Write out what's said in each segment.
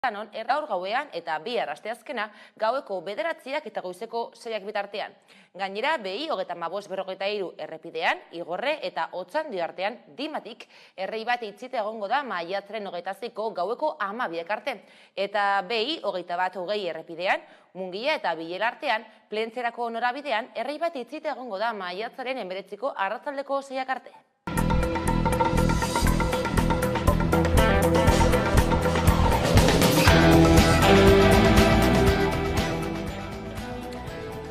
non gaur gauean eta bihar asteazkena gaueko 9 eta goizeko 6 bitartean. Gainera, BI 35/43 errepidean, Igorre eta Otzandio artean Dimatik errei bat itxita egongo da maiatzaren 26ko gaueko 12 arte. Eta BI 21/20 errepidean, Mungia eta Bilela artean, Plentzerako norabidean errei bat itxita egongo da maiatzaren 19ko arratsaldeko 6 arte.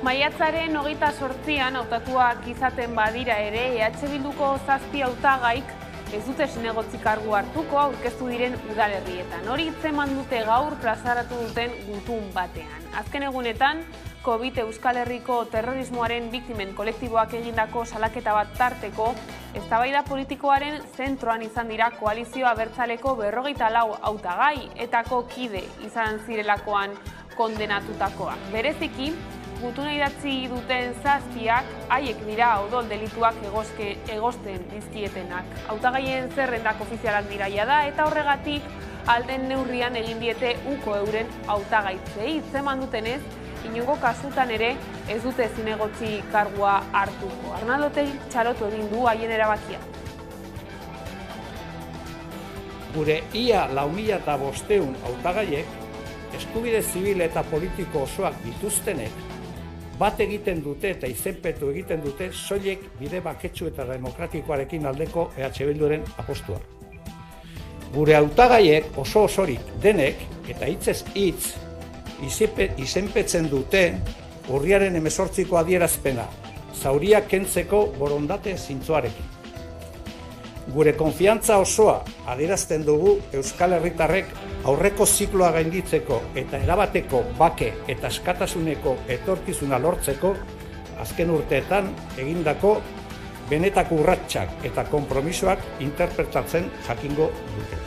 Maiatzaren 28an hautatuak izaten badira ere, EH Bilduko 7 hautagaik ez dute zinegotzi kargu hartuko aurkeztu diren udalerrietan. Hori hitzeman dute gaur plazaratu duten gutun batean. Azken egunetan, COVID Euskal Herriko terrorismoaren biktimen kolektiboak egindako salaketa bat tarteko, eztabaida politikoaren zentroan izan dira koalizio abertzaleko 54 hautagai etako kide izan zirelakoan kondenatutakoak. Bereziki, gutuna idatzi duten 7 haiek dira odol delituak egosten dizkietenak. Hautagaien zerrendak ofizialak dira jada eta horregatik alden neurrian egin diete uko euren hautagaitzei. Hitzeman dutenez, inongo kasutan ere ez dute zinegotzi kargua hartuko. Arnaldo Otegi txalotu egin du haien erabakia. Gure ia 4.500 hautagaiek eskubide zibil eta politiko osoak dituztenek bat egiten dute eta izenpetu egiten dute soilik bide baketsu eta demokratikoarekin aldeko EH Bilduren apostua. Gure hautagaiek oso osorik denek eta hitzez hitz izenpetzen dute urriaren 18ko adierazpena, zauriak kentzeko borondate zintzoarekin. Gure konfiantza osoa adierazten dugu Euskal Herritarrek aurreko zikloa gainditzeko eta erabateko bake eta askatasuneko etorkizuna lortzeko azken urteetan egindako benetako urratsak eta konpromisoak interpretatzen jakingo dute.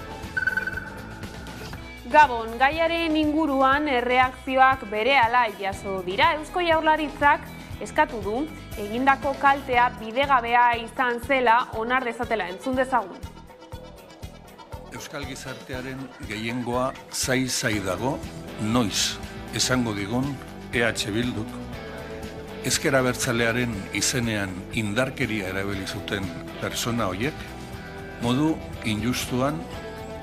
Gabon, gaiaren inguruan erreakzioak berehala jaso dira. Eusko Jaurlaritzak eskatu du egindako kaltea bidegabea izan zela onar dezatela, entzun dezagun. Euskal gizartearen gehiengoa zai dago noiz esango digun EH Bilduk ezker abertzalearen izenean indarkeria erabili zuten persona horiek modu injustuan,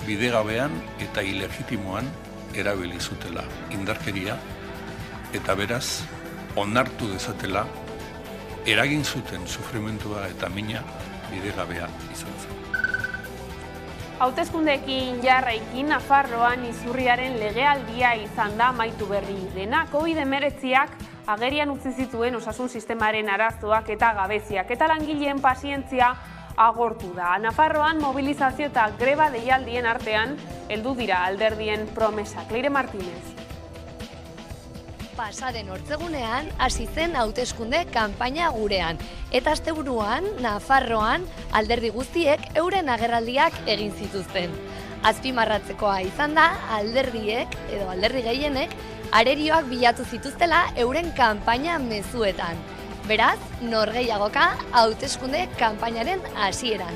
bidegabean eta ilegitimoan erabili zutela indarkeria eta beraz onartu dezatela eragin zuten sufrimentua eta mina bidegabea izan zen. Hauteskundeekin jarraikin Nafarroan izurriaren legealdia izan da amaitu berri dena. COVID-19ak agerian utzi zituen osasun sistemaren arazoak eta gabeziak eta langileen pazientzia agortu da. Nafarroan mobilizazio eta greba deialdien artean heldu dira alderdien promesak. Leire Martínez. Pasaden ortzegunean hasi zen hauteskunde kanpaina gurean eta asteburuan Nafarroan alderdi guztiek euren agerraldiak egin zituzten. Azpimarratzekoa izan da alderdiek edo alderdi gehienek arerioak bilatu zituztela euren kanpaina mezuetan. Beraz, norgehiagoka hauteskunde kanpainaren hasieran.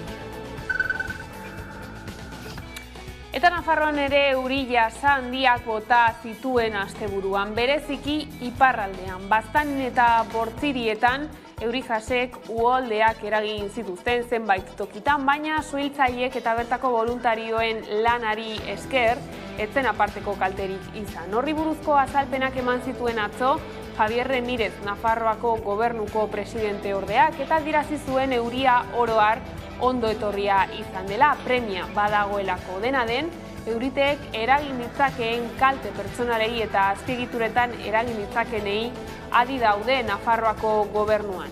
Eta Nafarroan ere euri jasa handiak bota zituen asteburuan, bereziki iparraldean. Baztan eta Bortzirietan euri jasek uholdeak eragin zituzten zenbait tokitan, baina suhiltzaileek eta bertako voluntarioen lanari esker, etzen aparteko kalterik izan. Horri buruzko azalpenak eman zituen atzo, Javier Remirez, Nafarroako gobernuko presidente ordeak, eta adirazi zuen euria oro har ondo etorria izan dela, premia badagoelako. Dena den, euriteek eragin ditzakeen kalte pertsonalei eta azpiegituretan eragin ditzakenei adi daude Nafarroako gobernuan.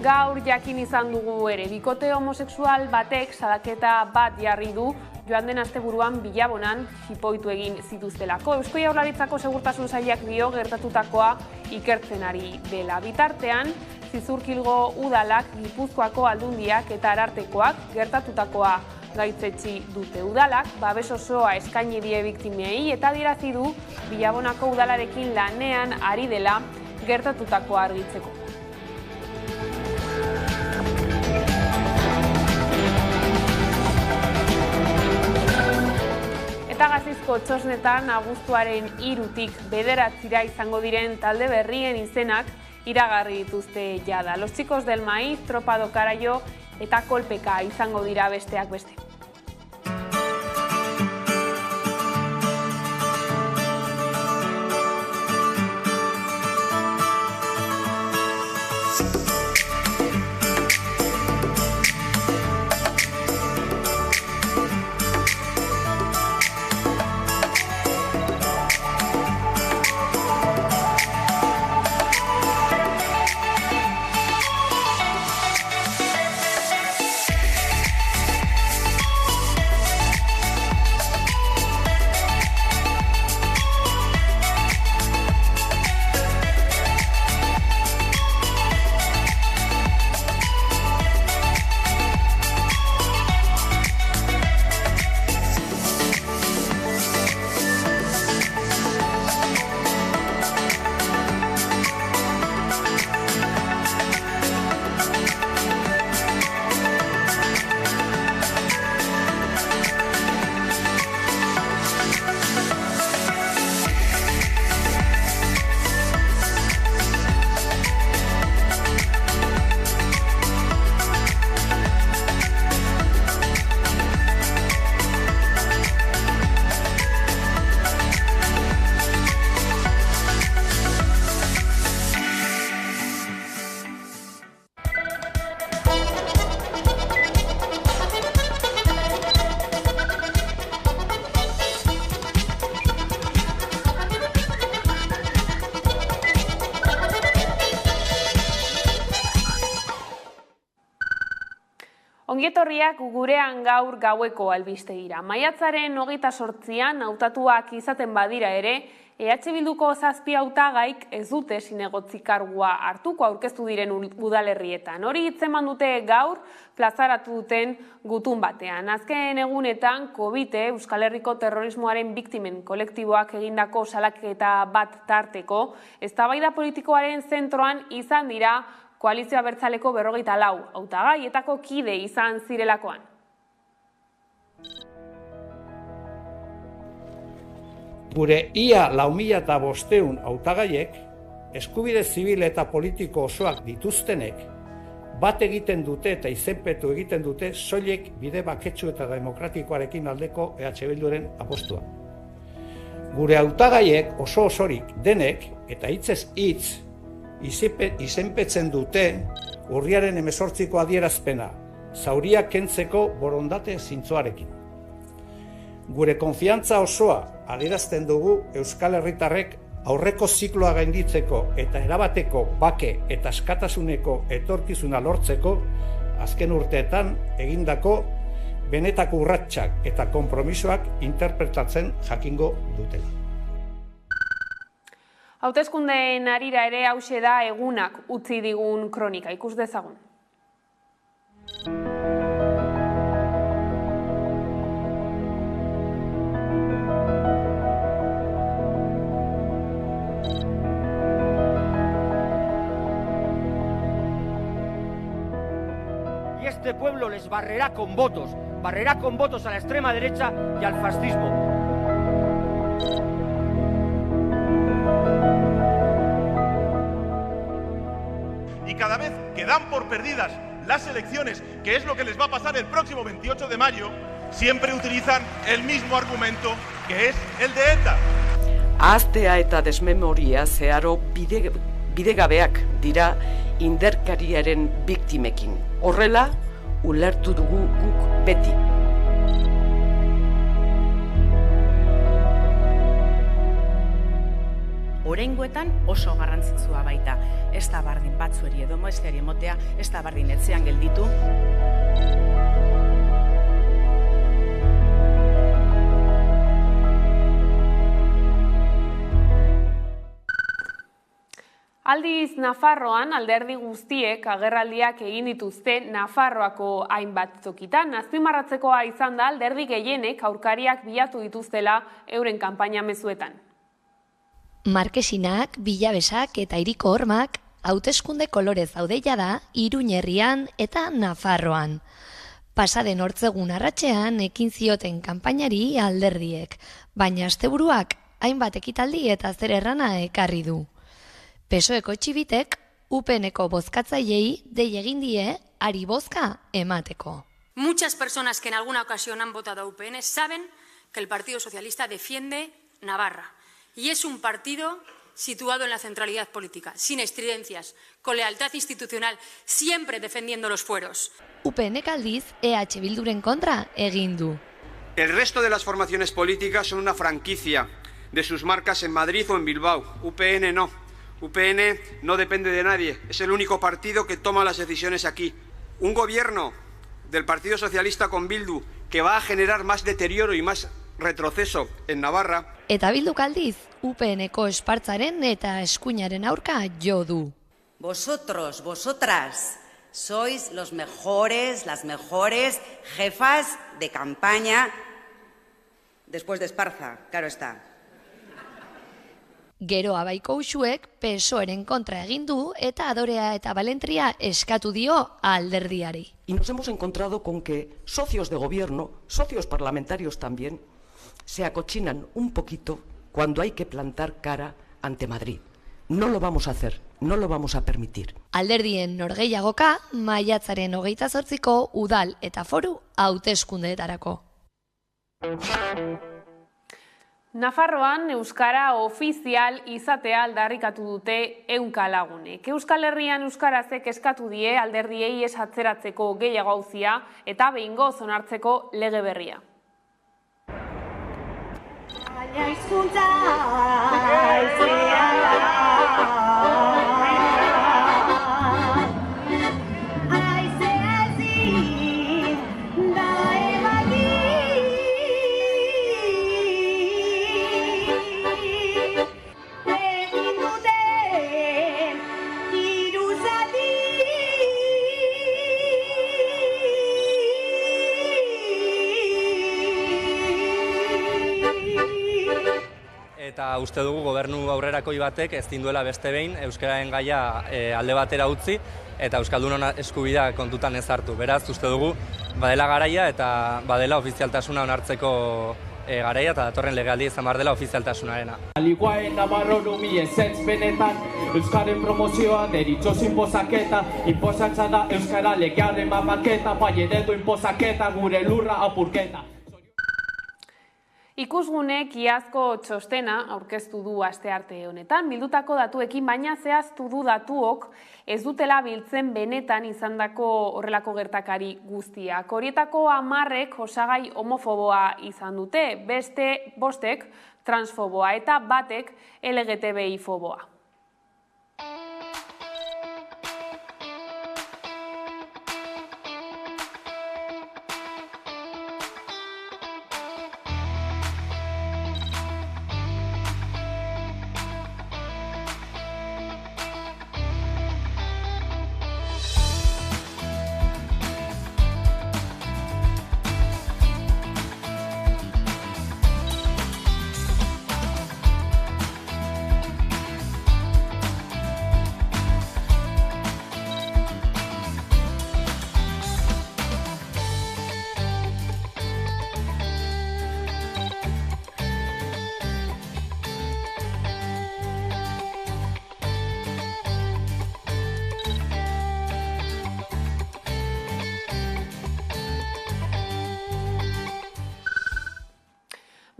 Gaur jakin izan dugu ere, bikote homosexual batek salaketa bat jarri du joan den asteburuan Bilabonan jipoitu egin zituztelako. Eusko Jaurlaritzako segurtasun sailak dio gertatutakoa ikertzen ari dela. Bitartean, Zizurkilgo udalak, Gipuzkoako aldundiak eta arartekoak gertatutakoa gaitzetsi dute. Udalak babes osoa eskaini die biktimei eta adierazi du Bilabonako udalarekin lanean ari dela gertatutakoa argitzeko. Euskadiko txosnetan abuztuaren 3-tik 9 izango diren talde berrien izenak iragarri dituzte jada. Los Chicos del Maíz, Tropa do Carallo eta Kolpeka izango dira besteak beste. Ongietorriak gurean gaur gaueko albistegira. Maiatzaren 28an hautatuak izaten badira ere, EH Bilduko 7 hautagaik ez dute zinegotzi kargua hartuko aurkeztu diren udalerrietan. Hori hitzeman dute gaur plazaratu duten gutun batean. Azken egunetan COVID Euskal Herriko terrorismoaren biktimen kolektiboak egindako salaketa bat tarteko, eztabaida politikoaren zentroan izan dira Koalizio Abertzaleko 54 hautagaietako kide izan zirelakoan. Gure ia 4.500 hautagaiek, eskubide zibil eta politiko osoak dituztenek, bat egiten dute eta izenpetu egiten dute soilik bide baketsu eta demokratikoarekin aldeko EH Bilduren apostua. Gure hautagaiek oso osorik denek eta hitzez hitz izenpetzen dute urriaren 18ko adierazpena, zauriak kentzeko borondate zintzoarekin. Gure konfiantza osoa adierazten dugu Euskal Herritarrek aurreko zikloa gainditzeko eta erabateko bake eta askatasuneko etorkizuna lortzeko azken urteetan egindako benetako urratsak eta konpromisoak interpretatzen jakingo dutela. Hauteskundeen harira ere hauxe da egunak utzi digun kronika, ikus dezagun. Y este pueblo les barrerá con votos a la extrema derecha y al fascismo. Y cada vez que dan por perdidas las elecciones, que es lo que les va a pasar el próximo 28 de mayo, siempre utilizan el mismo argumento, que es el de ETA. Ahaztea eta desmemoria zeharo bidegabeak dira indarkeriaren biktimekin. Horrela, ulertu dugu guk beti. Oraingoetan oso garrantzitsua baita. Ez da bardin batzueri edo besteari emotea, ez da bardin etxean gelditu. Aldiz, Nafarroan alderdi guztiek agerraldiak egin dituzte Nafarroako hainbat tokitan. Azpimarratzekoa izan da alderdi gehienek aurkariak bilatu dituztela euren kanpaina mezuetan. Markesinak, Bilabesak eta Hiriko Hormak hauteskunde kolorez daude jada Iruñerrian eta Nafarroan. Pasaden hortzegun arratsean ekin zioten kanpainari alderdiek, baina asteburuak hainbat ekitaldi eta zer errana ekarri du. PSOEko txibitek UPNeko bozkatzaileei dei egin die ari bozka emateko. Muchas personas que en alguna ocasión han votado a UPN saben que el Partido Socialista defiende Navarra y es un partido situado en la centralidad política, sin estridencias, con lealtad institucional, siempre defendiendo los fueros. UPNek aldiz EH Bilduren kontra egin du. El resto de las formaciones políticas son una franquicia de sus marcas en Madrid o en Bilbao. UPN no. UPN no depende de nadie. Es el único partido que toma las decisiones aquí. Un gobierno del Partido Socialista con Bildu que va a generar más deterioro y más retroceso en Navarra. Eta Bilduk aldiz UPNeko espartzaren eta eskuinaren aurka jo du. Vosotros, vosotras, sois los mejores, las mejores jefas de campaña después de Esparza, claro está. Gero Abaiko Uxuek PSOEren kontra egin du eta adorea eta balentria eskatu dio alderdiari. Y nos hemos encontrado con que socios de gobierno, socios parlamentarios también, se acochinan un poquito cuando hay que plantar cara ante Madrid. No lo vamos a hacer, no lo vamos a permitir. Alderdien norgehiagoka maiatzaren 28ko udal eta foru hauteskundeetarako. Nafarroan euskara ofizial izatea aldarrikatu dute 100 lagunek. Euskal Herrian euskarazek eskatu die alderdiei ez atzeratzeko gehiago auzia eta behingoz onartzeko lege berria. Eta uste dugu gobernu aurrerakoi batek ezin duela beste behin euskararen gaia alde batera utzi eta euskaldunon eskubidea kontutan ez hartu. Beraz, uste dugu badela garaia eta badela ofizialtasuna onartzeko garaia eta datorren legealdia izan behar dela ofizialtasunarena. Aliguaen Navarro numi ezetz benetan euskaren promozioa deritxoz inpozaketa, inpozatza da euskara legearen mapaketa, bai eredu inpozaketa, gure lurra apurketa. Ikusgunek iazko txostena aurkeztu du astearte honetan, bildutako datuekin, baina zehaztu du datuok ez dutela biltzen benetan izandako horrelako gertakari guztiak. Horietako 10 osagai homofoboa izan dute, beste 5 transfoboa eta 1 LGTBI foboa.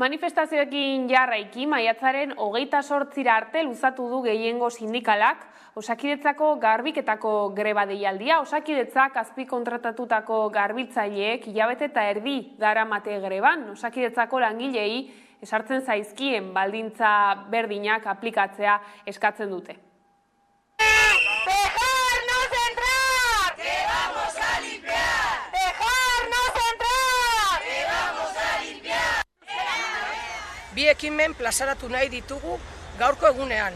Manifestazioekin jarraiki, maiatzaren 28 arte luzatu du gehiengo sindikalak Osakidetzako garbiketako greba deialdia. Osakidetzak azpikontratatutako garbitzaileek hilabete eta erdi daramate greban. Osakidetzako langilei esartzen zaizkien baldintza berdinak aplikatzea eskatzen dute. Bi ekimen plazaratu nahi ditugu gaurko egunean.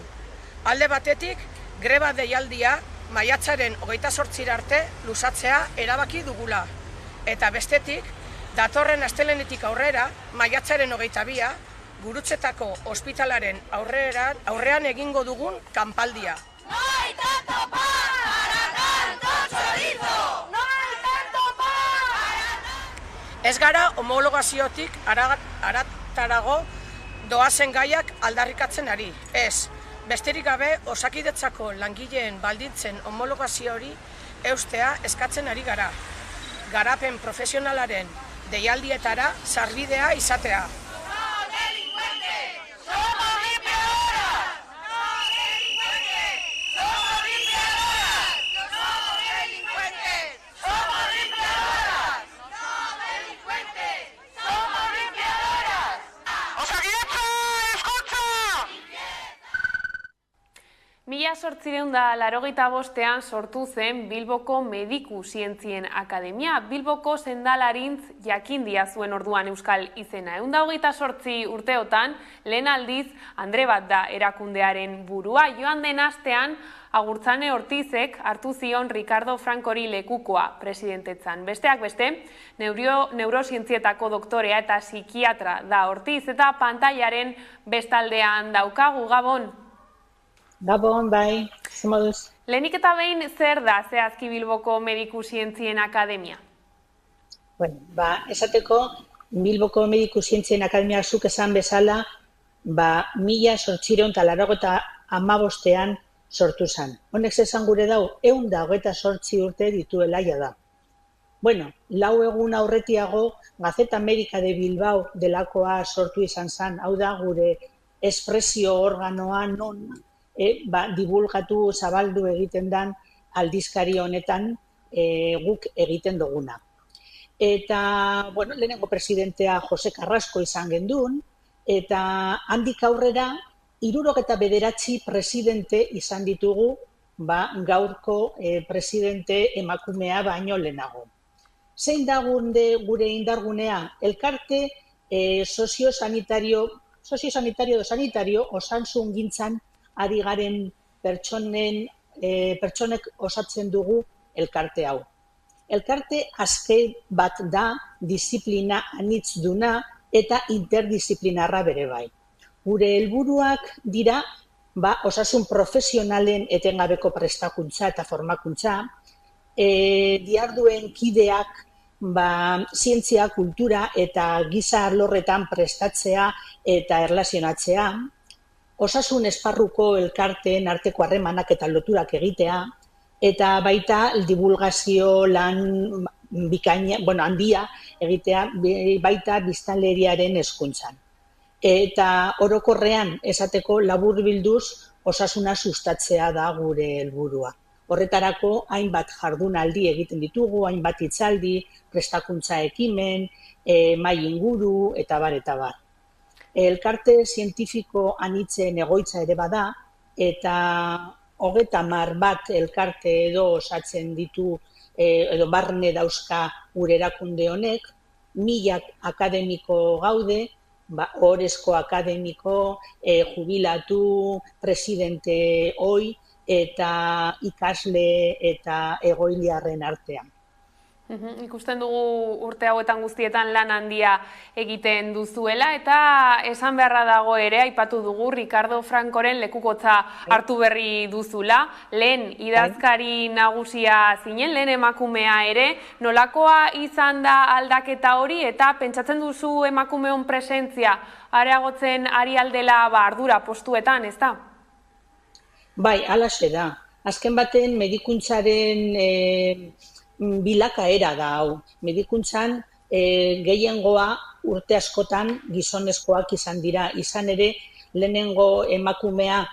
Alde batetik, greba deialdia maiatzaren 28 arte luzatzea erabaki dugula. Eta bestetik, datorren astelehenetik aurrera, maiatzaren 22, Gurutzetako ospitalaren aurrean egingo dugun kanpaldia. Ez gara homologaziotik haratarago doazen gaiak aldarrikatzen ari. Ez, besterik gabe Osakidetzako langileen baldintzen homologazio hori eustea eskatzen ari gara. Garapen profesionalaren deialdietara sarbidea izatea. Mila 1985 sortu zen Bilboko Mediku Zientzien Akademia. Bilboko sendalarintz jakindia zuen orduan euskal izena. 128 urteotan, lehen aldiz, Andre bat da erakundearen burua. Joan den astean, Agurtzane Ortizek hartu zion Ricardo Francori lekukoa presidentetzan. Besteak beste, neurosientzietako doktorea eta psikiatra da Ortiz, eta pantailaren bestaldean daukagu. Gabon. Gabon, bai, zemoduz. Lehenik eta behin zer da zehazki Bilboko Mediku Zientzien Akademia? Bueno, esateko Bilboko Mediku Zientzien Akademia zuk esan bezala, 1885 sortu zen. Honek esan gure dau, 128 urte dituela da. Bueno, 4 egun aurretiago, Gazeta América de Bilbao delakoa sortu izan zen, hau da gure espresio organoa non divulgatu, zabaldu egiten dan aldizkari honetan guk egiten duguna. Eta, bueno, lehenengo presidentea Jose Carrasco izan gendun, eta handik aurrera 79 presidente izan ditugu, gaurko presidente emakumea baino lehenago. Zein da gure indargunea? Elkarte soziosanitario osasun gintzan ari garen pertsonek osatzen dugu elkarte hau. Elkarte azke bat da, disiplina anitz duna eta interdisiplinarra bere bai. Gure helburuak dira, osasun profesionalen etengabeko prestakuntza eta formakuntza, diarduen kideak zientzia, kultura eta giza alorretan prestatzea eta erlazionatzea, osasun esparruko elkarteen arteko harremanak eta loturak egitea, eta baita divulgazio lan handia egitea baita biztanleriaren hezkuntzan. Eta orokorrean esateko laburbilduz osasuna sustatzea da gure helburua. Horretarako hainbat jardunaldi egiten ditugu, hainbat hitzaldi, prestakuntza ekimen, mahai inguru eta bar eta bar. Elkarte zientifiko anitzen egoitza ere bada, eta 30 elkarte edo osatzen ditu, edo barne dauzka gure erakunde honek, 1000 akademiko gaude, orezko akademiko, jubilatu, presidente oi, eta ikasle eta egoiliarren artean. Ikusten dugu urte hauetan guztietan lan handia egiten duzuela, eta esan beharra dago ere, aipatu dugu Ricardo Francoren lekukotza hartu berri duzula, lehen idazkari nagusia zinen, lehen emakumea ere, nolakoa izan da aldaketa hori, eta pentsatzen duzu emakumeon presentzia areagotzen ari aldela ardura postuetan, ez da? Bai, halaxe da. Azken baten medikuntzaren bilakaera da hau. Medikuntzan gehiengoa urte askotan gizonezkoak izan dira. Izan ere, lehenengo emakumea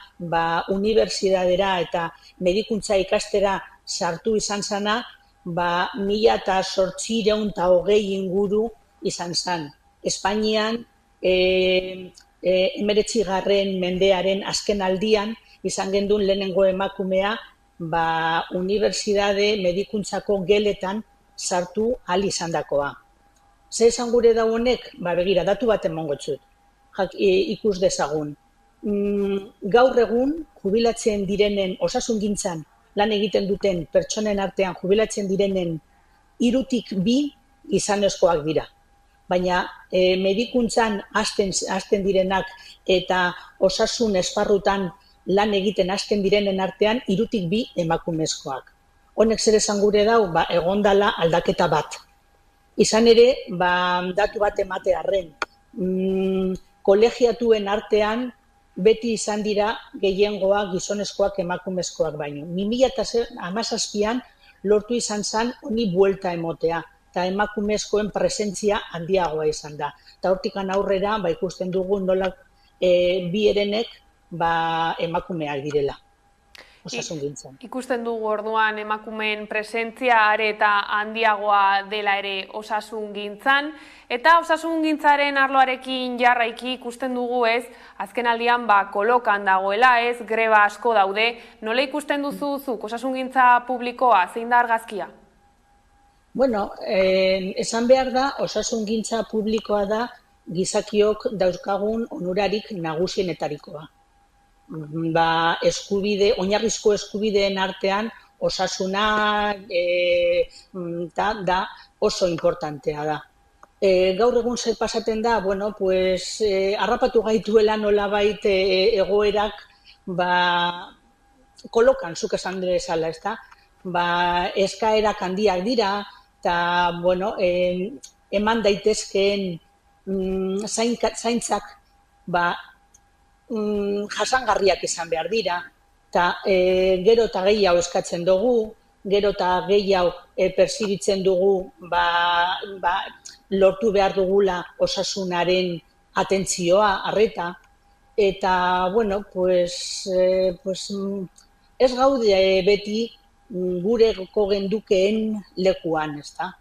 unibertsitatera eta medikuntza ikastera sartu izan zana, 1820 inguru izan zan. Espainian, 19. mendearen azken aldian, izan gendun lehenengo emakumea, unibertsitate medikuntzako geletan sartu ahal izan dakoa. Ze esan gure da honek? Begira, datu bat emango dizut, ikus dezagun. Gaur egun, jubilatzen direnen, osasungintzan lan egiten duten pertsonen artean jubilatzen direnen 3tik 2 gizonezkoak dira. Baina medikuntzan hasten direnak eta osasun esparrutan lan egiten hasten direnen artean 3tik 2 emakumezkoak. Honek zer esan gure dau, egondala aldaketa bat. Izan ere, datu bat ematearren, kolegiatuen artean beti izan dira gehiengoa gizonezkoak emakumezkoak baino. 2017an lortu izan zen honi buelta emotea, eta emakumezkoen presentzia handiagoa izan da. Eta hortikan aurrera ikusten dugu nola bi herenek emakumeak direla. Osasungintzan. Ikusten dugu orduan emakumeen presentzia are eta handiagoa dela ere osasungintzan, eta osasungintzaren arloarekin jarraiki ikusten dugu azken aldian kolokan dagoela, greba asko daude. Nola ikusten duzu zuk osasungintza publikoa, zein da argazkia? Bueno, esan behar da, osasungintza publikoa da gizakiok dauzkagun onurarik nagusienetarikoa. Oinarrizko eskubideen artean osasuna da oso importantea da. Gaur egun zer pasaten da, harrapatu gaituela nolabait egoerak kolokan, zuk esan bezala, ezta? Eskaerak handiak dira, eta eman daitezkeen zaintzak jasangarriak izan behar dira, eta gero eta gehiago eskatzen dugu, gero eta gehiago perzibitzen dugu lortu behar dugula osasunaren atentzioa, arreta, eta, ez gaude beti gureko gendukeen lekuan, ezta?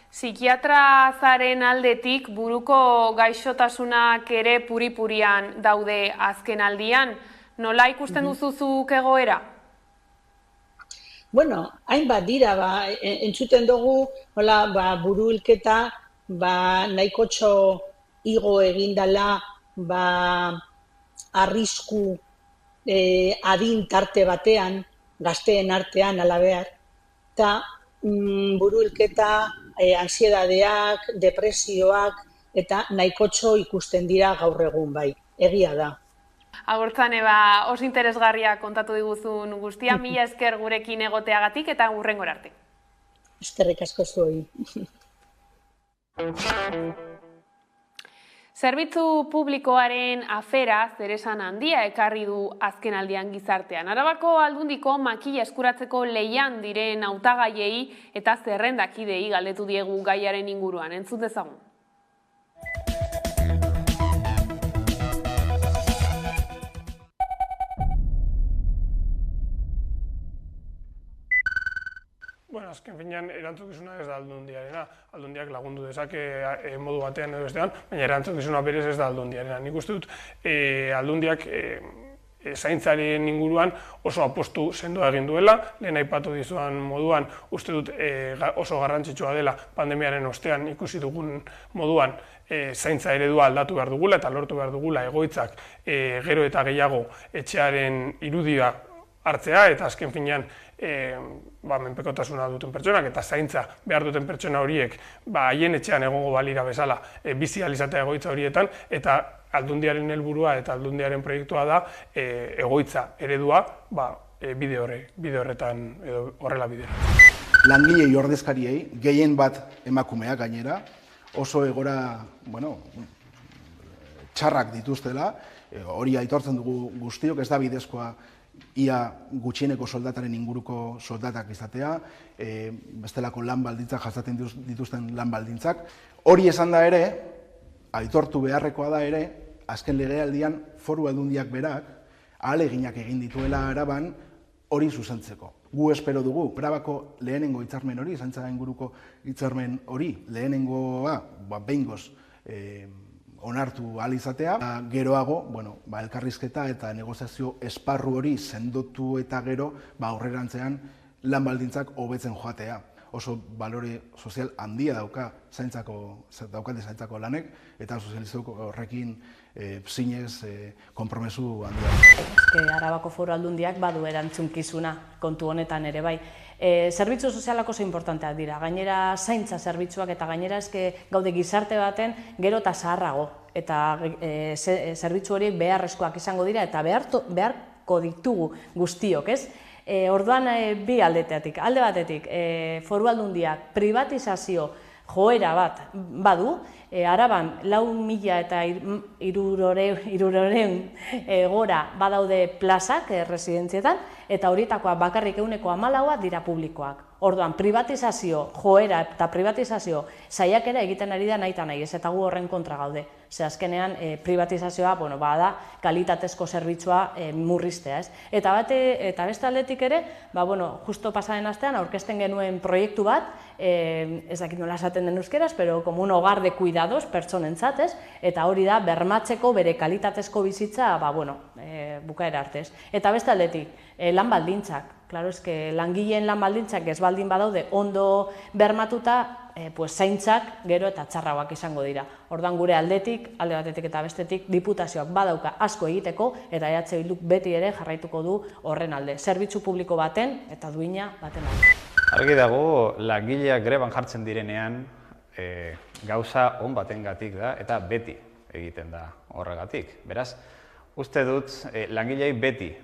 Psikiatra zaren aldetik buruko gaixotasunak ere puri-purian daude azken aldian. Nola ikusten duzuzuk egoera? Bueno, hainbat dira, entzuten dugu, buru hilketa nahikotxo igo egindala arrisku adin tarte batean, gazteen artean alabehar, eta buru hilketa, ansiedadeak, depresioak, eta nahikotxo ikusten dira gaur egun bai, egia da. Agurtzan, oso interesgarria kontatu diguzun guztia, mila esker gurekin egoteagatik eta hurrengora arte. Eskerrik asko zuei. Zerbitzu publikoaren afera zeresan handia ekarri du azken aldian gizartean. Arabako Aldundiko makila eskuratzeko lehian diren hautagaiei eta zerrendakidei galdetu diegu gaiaren inguruan. Entzun dezagun. Azken finean, erantzukizuna ez da Aldundiarena. Aldundiak lagundu dezake modu batean edo bestean, baina erantzukizuna berez ez da Aldundiarena. Nik uste dut, Aldundiak zaintzaren inguruan oso apostu sendoa egin duela, lehen aipatu dizuan moduan, uste dut oso garrantzitsua dela pandemiaren ostean ikusi dugun moduan zaintza eredua aldatu behar dugula eta lortu behar dugula egoitzak gero eta gehiago etxearen irudia hartzea eta azken finean menpekotasuna duten pertsonak eta zaintza behar duten pertsona horiek haien etxean egongo balira bezala bizi ahal izatea egoitza horietan eta Aldundiaren helburua eta Aldundiaren proiektua da egoitza eredua bide horretan edo horrela bidera. Langilei ordezkariei, gehien bat emakumeak gainera, oso egora txarrak dituztela, hori aitortzen dugu guztiok, ez da bidezkoa ia gutxieneko soldataren inguruko soldatak izatea, bestelako lan baldintzak jasaten dituzten lan baldintzak. Hori esan da ere, aitortu beharrekoa da ere, azken legealdian Foru Aldundiak berak ahaleginak egin dituela Araban hori zuzentzeko. Gu espero dugu, Arabako lehenengo hitzarmen hori, zaintza inguruko hitzarmen hori, lehenengoa behingoz onartu ahal izatea, geroago, elkarrizketa eta negoziazio esparru hori sendotu eta gero, aurrerantzean lan baldintzak hobetzen joatea. Oso balore sozial handia daukate zaintzako lanek, eta sozializok horrekin zinez konpromesu handia. Arabako Foru Aldundiak badu erantzunkizuna kontu honetan ere bai. Zerbitzu sozialak oso importanteak dira, gainera zaintza zerbitzuak eta gainera gaude gizarte baten gero eta zaharrago. Eta zerbitzu horiek beharrezkoak izango dira eta beharko ditugu guztiok, ez? Orduan bi aldetetik, alde batetik Foru Aldundiak privatizazio joera bat badu, Araban 4.300 gora badaude plazak residentzietan, eta horietakoa bakarrik 14% dira publikoak. Orduan, privatizazio joera eta privatizazio saiakera egiten ari da nahi eta nahi, ez eta gu horren kontra gaude. Ze azkenean privatizazioa da kalitatezko zerbitzua murriztea. Eta beste aldetik ere, justo pasaren astean aurkezten genuen proiektu bat, ez dakit nola esaten den euskeraz, pero como un hogar de cuidados pertsonentzat, eta hori da bermatzeko bere kalitatezko bizitza bukaera artez. Eta beste aldetik, lan baldintzak. Claro, langileen lan baldintzak ez baldin badaude ondo bermatuta, zaintzak gero eta txarragoak izango dira. Orduan gure alde batetik eta bestetik, diputazioak badauka asko egiteko, eta EH Bilduk beti ere jarraituko du horren alde. Zerbitzu publiko baten eta duina baten alde. Argi dago, langileak greban jartzen direnean, gauza on batengatik da, eta beti egiten da horregatik. Beraz, uste dut, langilei beti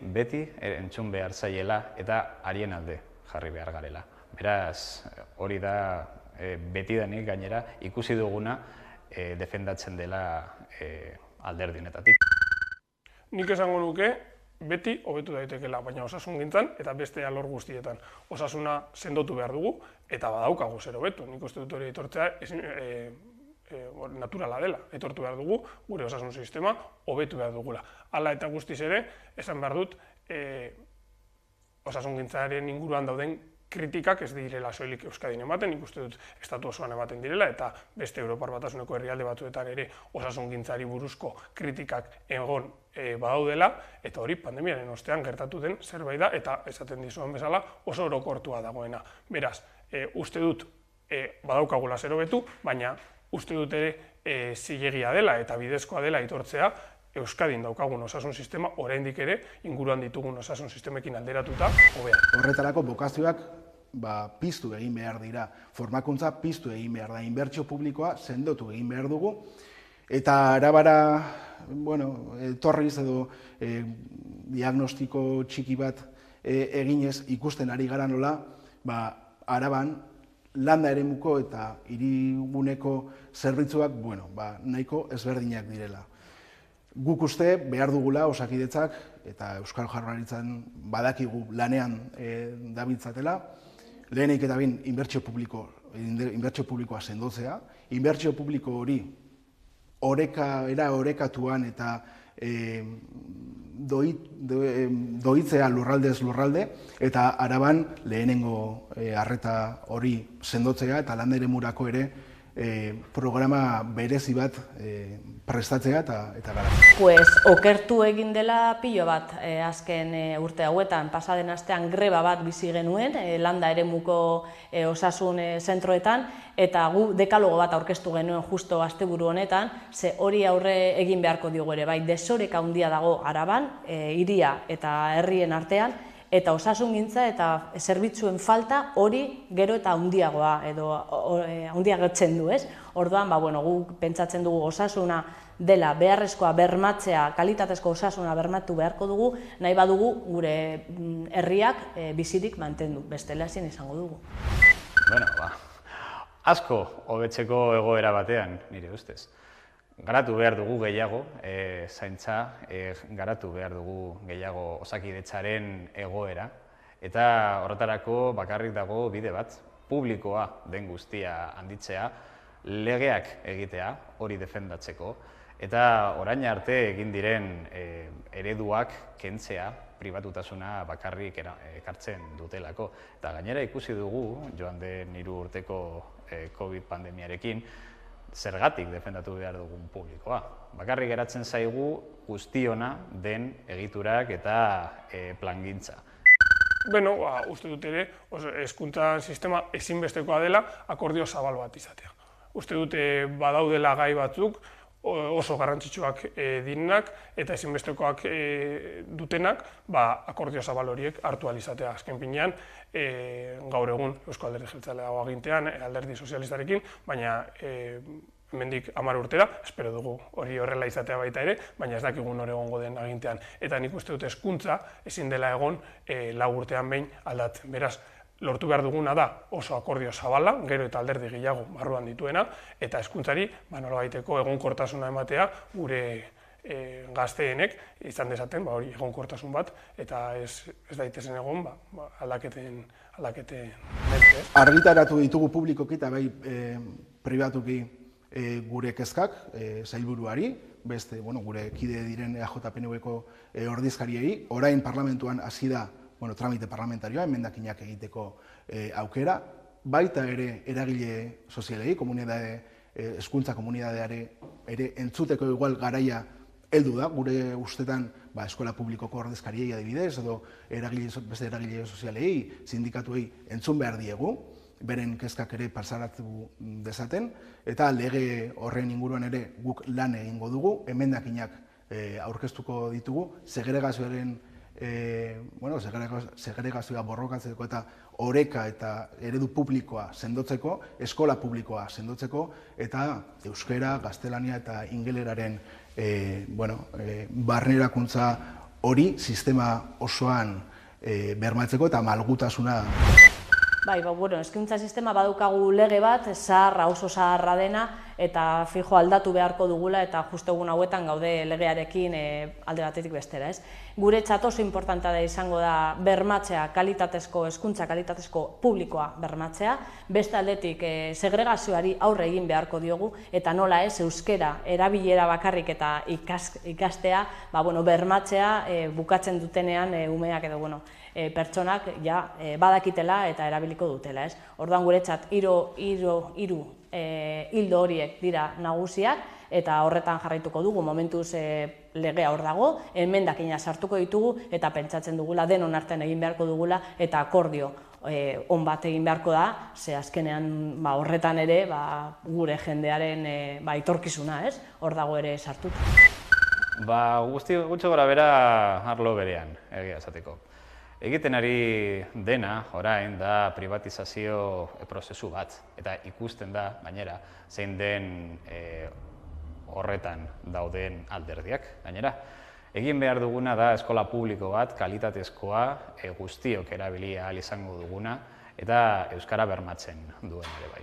entzun behar zaiela eta harien alde jarri behar garela. Beraz, hori da betidanik gainera ikusi duguna defendatzen dela alderdinetatik. Nik esango nuke, beti hobetu daitekela, baina osasungintzan eta beste alor guztietan. Osasuna sendotu behar dugu eta badaukagu zer hobetu. Nik uste dut hori aitortzea naturala dela, etortu behar dugu, gure osasun sistema hobetu behar dugula. Hala eta guztiz ere, esan behar dut, osasungintzaren inguruan dauden kritikak ez direla soilik Euskadin ematen, nik uste dut estatu osoan ematen direla, eta beste Europar Batasuneko herrialde batzuetan ere osasungintzari buruzko kritikak egon badaudela, eta hori pandemiaren ostean gertatu den zerbait da, eta esaten dizuen bezala oso orokortua dagoena. Beraz, uste dut badaukagula zer hobetu, baina uste dut ere zilegia dela eta bidezkoa dela aitortzea Euskadin daukagun osasun sistema oraindik ere inguruan ditugun osasun sistemekin alderatuta hobea. Horretarako bokazioak piztu egin behar dira, formakuntza piztu egin behar da, inbertsio publikoa sendotu egin behar dugu, eta arabara, etorriz edo diagnostiko txiki bat eginez ikusten ari gara nola, Araban landa eremuko eta hiriguneko zerbitzuak nahiko ezberdinak direla. Guk uste behar dugula Osakidetzak eta Euskal Jaurlaritzan badakigu lanean dabiltzatela, lehenik eta behin inbertsio publikoa sendotzea, inbertsio publiko hori orekatuan eta doitzea lurraldez lurralde, eta Araban lehenengo arreta hori sendotzea eta landa eremurako ere programa berezi bat prestatzea eta gara. Okertu egin dela pilo bat azken urte hauetan, pasaden astean greba bat bizi genuen landa eremuko osasun zentroetan, eta gu dekalogo bat aurkeztu genuen justo asteburu honetan, ze hori aurre egin beharko diogu ere, desoreka handia dago Araban, hiria eta herrien artean, eta osasungintza eta zerbitzuen falta hori gero eta handiagoa edo handiagotzen du, ez? Orduan, guk pentsatzen dugu osasuna dela beharrezkoa bermatzea, kalitatezko osasuna bermatu beharko dugu, nahi badugu gure herriak bizirik mantendu, bestela ezin izango dugu. Asko hobetzeko egoera batean, nire ustez. Garatu behar dugu gehiago zaintza, garatu behar dugu gehiago Osakidetzaren egoera, eta horretarako bakarrik dago bide bat, publikoa den guztia handitzea, legeak egitea, hori defendatzeko, eta orain arte egin diren ereduak kentzea, pribatutasuna bakarrik ekartzen dutelako. Eta gainera ikusi dugu, joan den 3 urteko COVID pandemiarekin, zergatik defendatu behar dugun publikoa. Bakarrik geratzen zaigu guztiona den egiturak eta plangintza. Uste dut ere, hezkuntza sistema ezinbestekoa dela akordio zabal bat izatea. Uste dute badaudela gai batzuk oso garrantzitsuak direnak eta ezinbestekoak dutenak akordio zabal horiek hartu ahal izatea. Azken finean, gaur egun Eusko Alderdi Jeltzalea dago agintean, Alderdi Sozialistarekin, baina hemendik 10 urtera, espero dugu hori horrela izatea baita ere, baina ez dakigun hor egongo den agintean. Eta nik uste dut hezkuntza ezin dela egon 4 urtean behin aldatzen. Beraz, lortu behar duguna da oso akordio zabala, gero eta alderdi gehiago barruan dituena, eta hezkuntzari nolabaiteko egonkortasuna ematea gure gazteenek izan dezaten hori egonkortasun bat, eta ez daitezen egon aldaketen mente. Argitaratu ditugu publikoki eta bai pribatuki gure kezkak sailburuari, beste gure kide diren EAJ-PNV-ko ordezkariei, orain parlamentuan hasi da tramite parlamentarioa, emendakinak egiteko aukera, baita ere eragile sozialei, hezkuntza komunitateari ere entzuteko igual garaia heldu da, gure ustetan eskola publikoko ordezkariei adibidez, edo beste eragile sozialei, sindikatuei entzun behar diegu, beren kezkak ere parsaratu dezaten, eta lege horren inguruan ere guk lan egingo dugu, emendakinak aurkeztuko ditugu, segregazioa borrokatzeko eta oreka eta eredu publikoa sendotzeko, eskola publikoa sendotzeko, eta euskera, gaztelania eta ingeleraren barnerakuntza hori sistema osoan bermatzeko eta malgutasuna. Bai, hezkuntza sistema badukagu lege bat, zaharra, oso zaharra dena, eta fijo aldatu beharko dugula, eta justu egun hauetan gaude legearekin alde batetik bestera, ez? Guretzat oso importantea da izango da bermatzea kalitatezko, hezkuntza kalitatezko publikoa bermatzea, beste aldetik segregazioari aurre egin beharko diogu, eta nola ez, euskera erabilera bakarrik eta ikastea, bermatzea bukatzen dutenean umeak edo, pertsonak badakitela eta erabiliko dutela. Orduan guretzat hiru hildo horiek dira nagusiak eta horretan jarraituko dugu, momentuz legea hor dago, emendakina sartuko ditugu eta pentsatzen dugula, denon artean egin beharko dugula eta akordio on bat egin beharko da, ze azkenean horretan ere gure jendearen etorkizuna, hor dago ere sartuta. Gutxi gora bera arlo berean, egia esateko. Egiten ari dena, orain, da privatizazio prozesu bat, eta ikusten da, gainera, zein den horretan dauden alderdiak, gainera. Egin behar duguna da eskola publiko bat, kalitatezkoa, guztiok erabili ahal izango duguna, eta euskara bermatzen duen ere bai.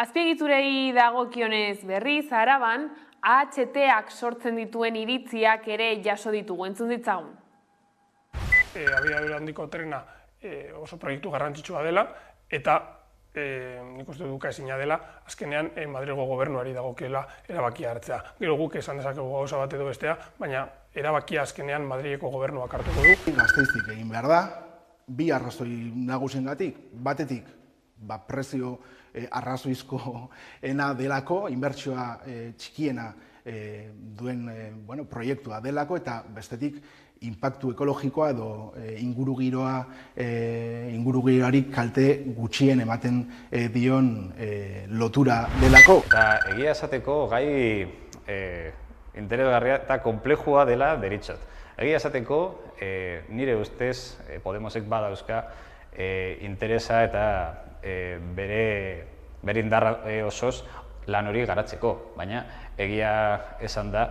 Azpiegiturei dagokionez berriz, Araban, AHT-ak sortzen dituen iritziak ere jaso ditugu, entzun ditzagun. Abiadura handiko trena oso proiektu garrantzitsua dela, eta nik uste duka ezina dela, azkenean Madrilgo gobernuari dagokiela erabakia hartzea. Gero guk esan dezakegu gauza bat edo bestea, baina erabakia azkenean Madrileko gobernuak hartuko du. Gasteiztik egin behar da, bi arrazoi nagusiengatik, batetik prezio arrazoizkoena delako, inbertsioa txikiena duen proiektua delako, eta bestetik inpaktu ekologikoa edo ingurugiroari kalte gutxien ematen dion lotura delako. Eta egia esateko gai interesgarria eta komplejua dela deritzot. Egia esateko, nire ustez, Podemosek badauzka interesa eta bere indarra osoz lan hori garatzeko, baina egia esan da,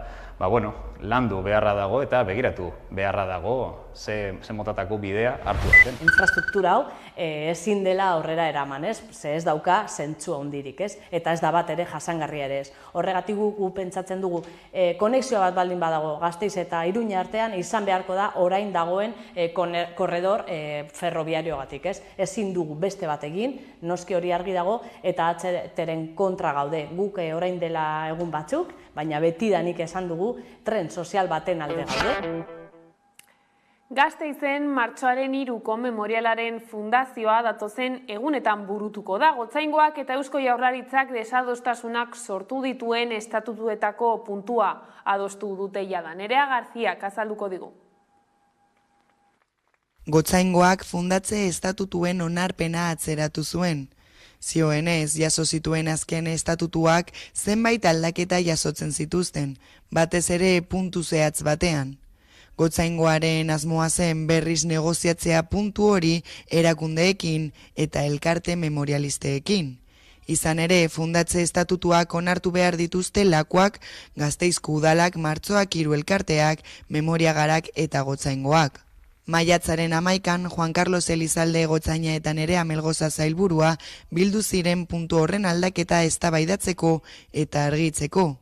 landu beharra dago eta begiratu beharra dago ze motatako bidea hartu duten. Infrastruktura hau ezin dela aurrera eraman, ze ez dauka zentzu handirik, eta ez da bat ere jasangarria ere ez. Horregatik gu pentsatzen dugu, konexioa bat baldin badago Gasteiz eta Iruña artean izan beharko da orain dagoen korredor ferrobiariogatik, ezin dugu beste bat egin, noski hori argi dago, eta AHT-ren kontra gaude, guk orain dela egun batzuk, baina betidanik esan dugu tren sozial baten alde gaude. Gasteizen martxoaren 3ko memorialaren fundazioa datozen egunetan burutuko da. Gotzaingoak eta Eusko Jaurlaritzak desadostasunak sortu dituen estatutuetako puntua adostu dute jada. Nerea Garziak azalduko digu. Gotzaingoak fundatze estatutuen onarpena atzeratu zuen. Zioenez, jaso zituen azken estatutuak zenbait aldaketa jasotzen zituzten, batez ere puntu zehatz batean. Gotzaingoaren asmoa zen berriz negoziatzea puntu hori erakundeekin eta elkarte memorialisteekin. Izan ere, fundatze estatutuak onartu behar dituzte Lakuak, Gasteizko udalak, Martxoak, hiru elkarteak, Memoriagarak eta Gotzaingoak. Maiatzaren 11an, Juan Carlos Elizalde Gotzaina eta Nerea Melgoza sailburua bildu ziren puntu horren aldaketa eztabaidatzeko eta argitzeko.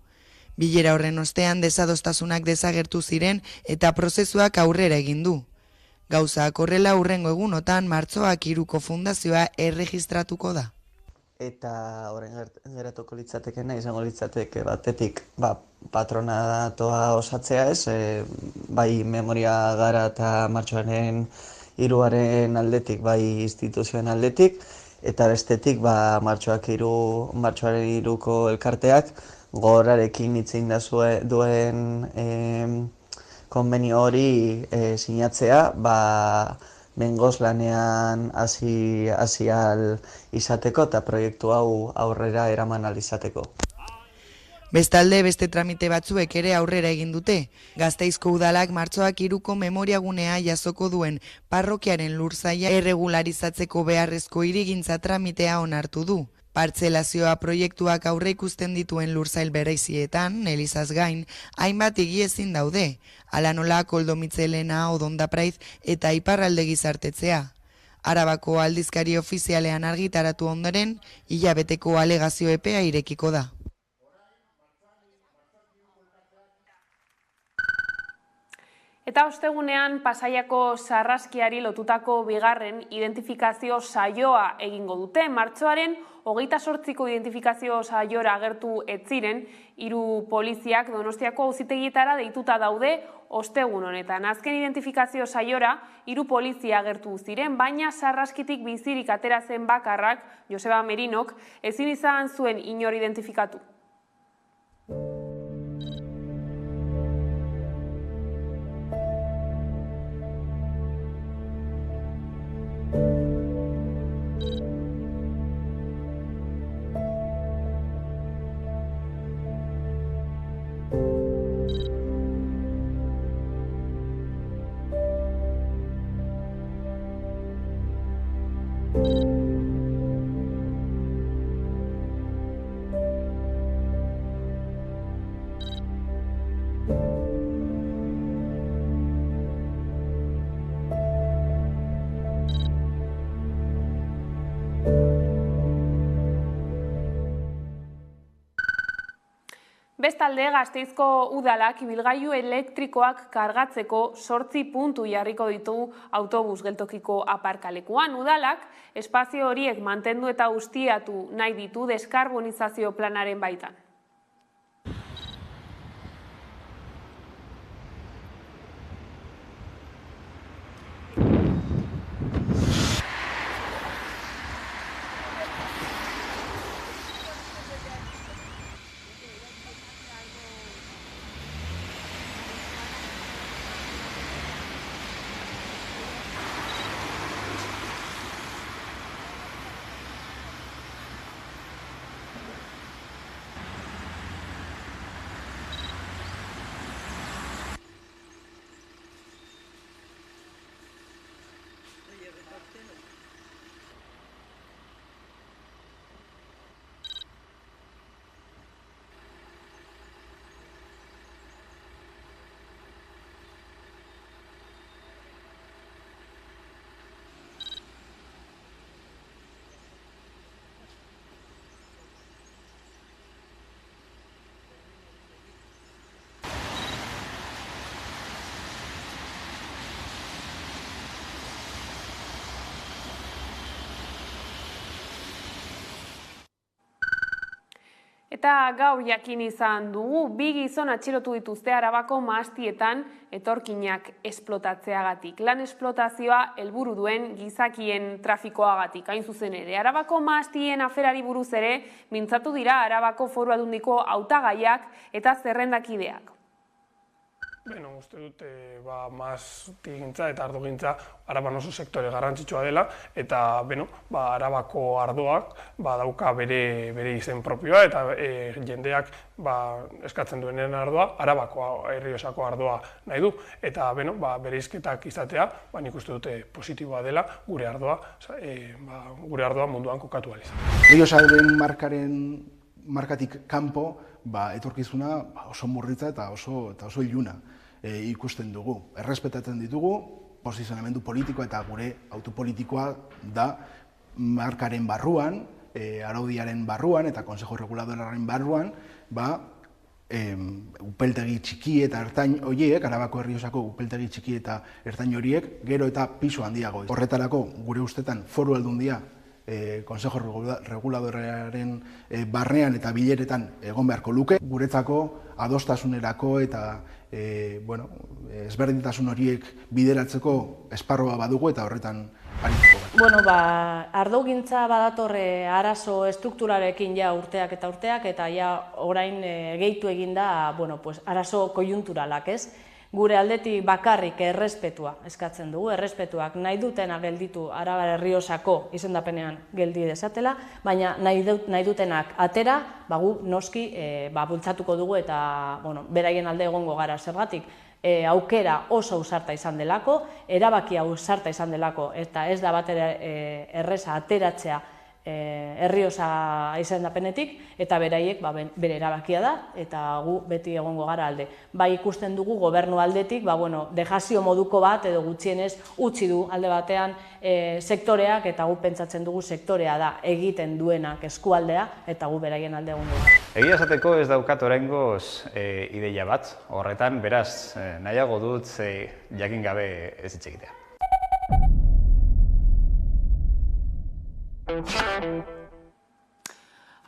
Bilera horren ostean desadostasunak desagertu ziren eta prozesuak aurrera egin du. Gauzak horrela hurrengo egunotan Martxoak 3ko fundazioa erregistratuko da. Eta horren geratuko litzatekena izango litzateke batetik patronatoa osatzea ez, bai Memoriagara eta Martxoaren 3 aldetik, bai instituzioen aldetik, eta bestetik Martxoaren 3ko elkarteak gogorarekin hitzein duen konbenio hori sinatzea, bengoz lanean hasi ahal izateko eta proiektu hau aurrera eraman ahal izateko. Bestalde, beste tramite batzuek ere aurrera egin dute. Gasteizko udalak Martxoak 3ko memoriagunea jasoko duen parrokiaren lursaila erregularizatzeko beharrezko hirigintza tramitea onartu du. Partzelazioa proiektuak aurre ikusten dituen lursail bereizietan, elizaz gain, hainbat egiezin daude, hala nola Koldo Mitzelena, Odondapraiz eta Iparralde Gizartetzea. Arabako aldizkari ofizialean argitaratu ondoren, hilabeteko alegazio epea irekiko da. Eta ostegunean Pasaiako sarraskiari lotutako bigarren identifikazio saioa egingo dute. Martxoaren 28ko identifikazio saiora agertu ez ziren, 3 poliziak Donostiako auzitegietara deituta daude ostegun honetan. Azken identifikazio saiora 3 polizia agertu ziren, baina sarraskitik bizirik atera zen bakarrak, Joseba Merinok, ezin izan zuen inor identifikatu. Bestalde, Gasteizko udalak ibilgailu elektrikoak kargatzeko 8 puntu jarriko ditu autobus geltokiko aparkalekuan. Udalak espazio horiek mantendu eta ustiatu nahi ditu deskarbonizazio planaren baitan. Eta gaur jakin izan dugu, 2 gizon atxilotu dituzte Arabako mahastietan etorkinak esplotatzeagatik. Lan esplotazioa helburu duen gizakien trafikoagatik. Hain zuzen ere, Arabako mahastien aferari buruz ere mintzatu dira Arabako Foru Aldundiko hautagaiak eta zerrendakideak. Beno, uste dut maztigintza eta ardogintza Araban oso sektore garrantzitsua dela, eta Arabako ardoak dauka bere izen propioa, eta jendeak eskatzen duenen ardoa, Arabako Errioxako ardoa nahi du, eta bereizketak izatea, nik uste dute positiboa dela gure ardoa munduan kokatu ahal izan. Errioxaren markatik kanpo, etorkizuna oso murritza eta oso iluna ikusten dugu. Errespetatzen ditugu, posizionamendu politikoa eta gure autopolitikoa da markaren barruan, araudiaren barruan eta Consejo Reguladoraren barruan, upeltegi txiki eta ertain horiek, Arabako Errioxako upeltegi txiki eta ertain horiek, gero eta pisu handiago. Horretarako, gure ustetan, Foru Aldundia Consejo Reguladoraren barnean eta bileretan egon beharko luke. Guretzako adostasunerako eta ezberdintasun horiek bideratzeko esparroa badugu eta horretan arituko bat. Ardogintza badatorre arazo estrukturarekin urteak eta orain gehitu eginda arazo koiunturalak, ez? Gure aldetik bakarrik errespetua eskatzen dugu, errespetuak nahi dutena gelditu Araba Errioxako izendapenean geldi dezatela, baina nahi dutenak atera, gu noski bultzatuko dugu eta beraien alde egongo gara zergatik. Aukera oso ausarta izan delako, erabaki ausarta izan delako, eta ez da batera erreza ateratzea Errioxa izendapenetik, eta beraiek bere erabakia da, eta gu beti egongo gara alde. Ikusten dugu gobernu aldetik, dejazio moduko bat edo gutxienez utzi du alde batean sektoreak, eta gu pentsatzen dugu sektorea da egiten duenak eskualdea, eta gu beraien alde egongo gara. Egia esateko ez daukat oraingoz ideia bat, horretan beraz nahiago dut jakin gabe ez hitz egitea.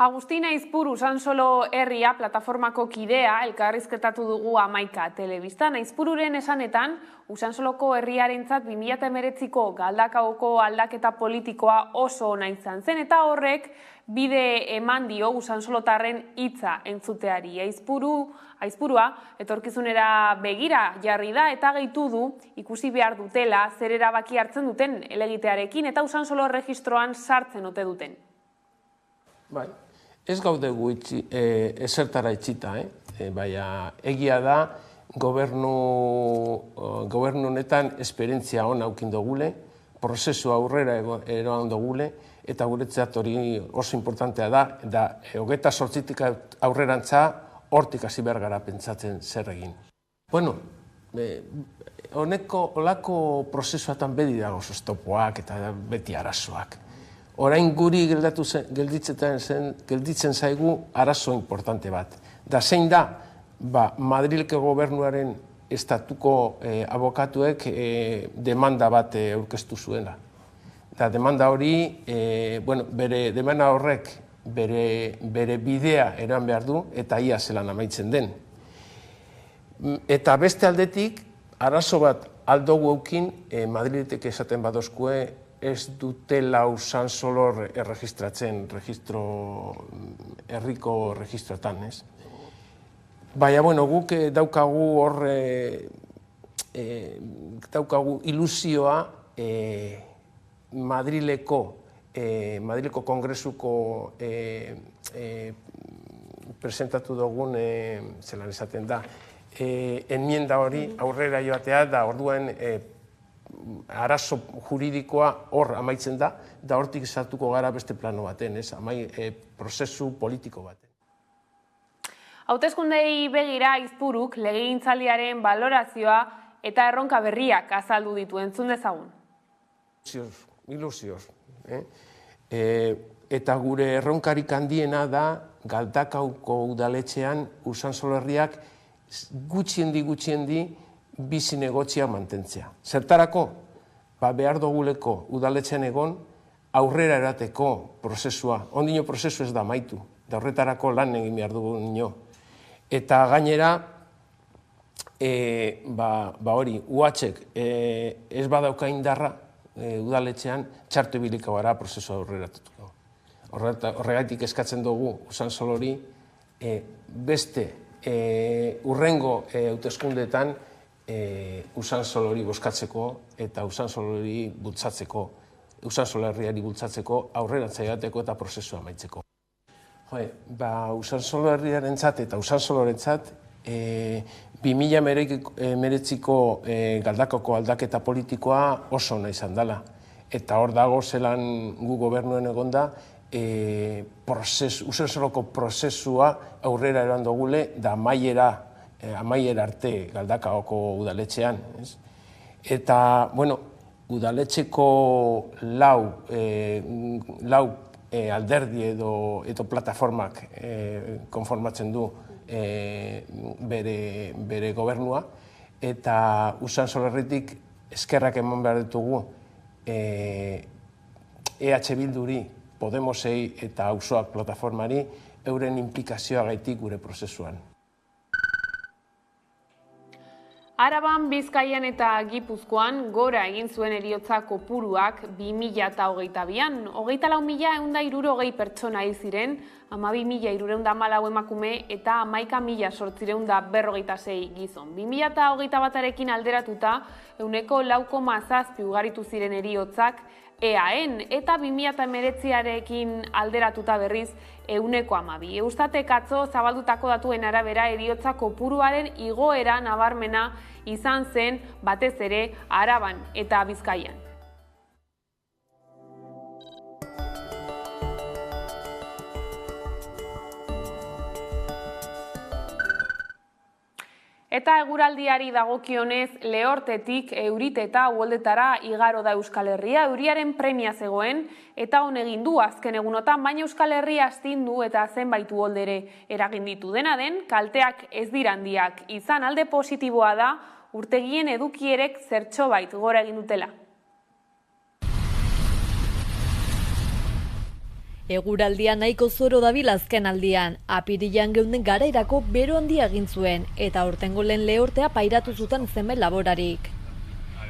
Agustin Aizpuru Usansolo Herria plataformako kidea elkarrizketatu dugu Hamaika telebistan. Aizpururen esanetan, Usansoloko herriarentzat 2019ko Galdakaoko aldaketa politikoa oso ona izan zen, eta horrek bide eman dio Usansolotarren hitza entzuteari. Aizpurua etorkizunera begira jarri da eta gehitu du ikusi behar dutela zer erabaki hartzen duten helegitearekin eta Usansolo erregistroan sartzen ote duten. Bai, ez gaude gu ezertara itxita, baina egia da gobernu honetan esperientzia hona aukin dugule, prozesu aurrera eroan dugule, eta guretzat hori oso importantea da 28tik aurrerantza hortik hasi behar gara pentsatzen zer egin. Bueno, olako prozesuatan beti dago oztopoak eta beti arazoak. Orain guri gelditzen zaigu arazo importante bat. Da zein da, Madrileko gobernuaren estatuko abokatuek demanda bat aurkeztu zuela. Da demanda hori, bere demanda horrek bere bidea eran behar du eta ia zelan amaitzen den. Eta beste aldetik, arazo bat aldogu eukin, Madriletek esaten badozkue, ez dutela Usansolo erregistratzen, herriko registroetan, ez? Baina, guk daukagu daukagu ilusioa Madrileko Kongresuko presentatu dugun, zelan esaten da, enmienda hori aurrera joatea da orduan arazo juridikoa hor amaitzen da hortik sartuko gara beste plano baten, prozesu politiko baten. Hauteskundei begira Aizpuruk legegintzaldiaren balorazioa eta erronka berriak azaldu ditu, entzun dezagun. Ilusioz. Eta gure erronkarik handiena da Galdakaoko udaletxean Usansolo herriak gutxiendi bizi negotzia mantentzea. Zertarako, behar duguleko udaletxean egon aurrera erateko prozesua. Ondino prozesu ez da amaitu, da horretarako lan egin behar dugu nino. Eta gainera, hori, UHek ez badauka indarra udaletxean txartu ibiliko gara prozesua aurreratuko. Horregatik eskatzen dugu Usansolori beste urrengo hauteskundeetan Usansolo hori bozkatzeko eta Usansolo hori bultzatzeko, Usansolo herriari bultzatzeko, aurrerantza joateko eta prozesua amaitzeko. Usansolo herriarentzat eta Usansolorentzat 2019ko Galdakaoko aldaketa politikoa oso ona izan dela. Eta hor dago zelan gu gobernuen egonda Usansoloko prozesua aurrera eran dugule da amaiera arte Galdakaoko udaletxean. Eta, udaletxeko lau alderdi edo plataformak konformatzen du bere gobernua, eta Usansolo herritik eskerrak eman behar ditugu EH Bilduri, Podemosei eta Auzoak plataformari euren implikazioa gaitik gure prozesuan. Araban, Bizkaian eta Gipuzkoan gora egin zuen heriotza kopuruak 2022an. 24.160 pertsona hil ziren, 12.314 emakume eta 11.846 gizon. 2021arekin alderatuta, 4,7 ugaritu ziren heriotzak EAN, eta 2019arekin alderatuta berriz 12. Eustatek atzo zabaldutako datuen arabera heriotza kopuruaren igoera nabarmena izan zen batez ere Araban eta Bizkaian. Eta eguraldiari dagokionez, Lehortetik Eurite eta Uholdetara igaro da Euskal Herria, euriaren premia zegoen, eta honegin du azken egunotan, baina Euskal Herria astindu eta zenbait uholdere eragin ditu. Dena den, kalteak ez dira handiak. Izan alde positiboa da, urtegien edukierek zertxobait gora egin dutela. Eguraldia nahiko zoro dabil azken aldian, apirilean geunden garairako bero handia egin zuen, eta aurtengo lehen Lehortea pairatu zuten zenbait laborarik.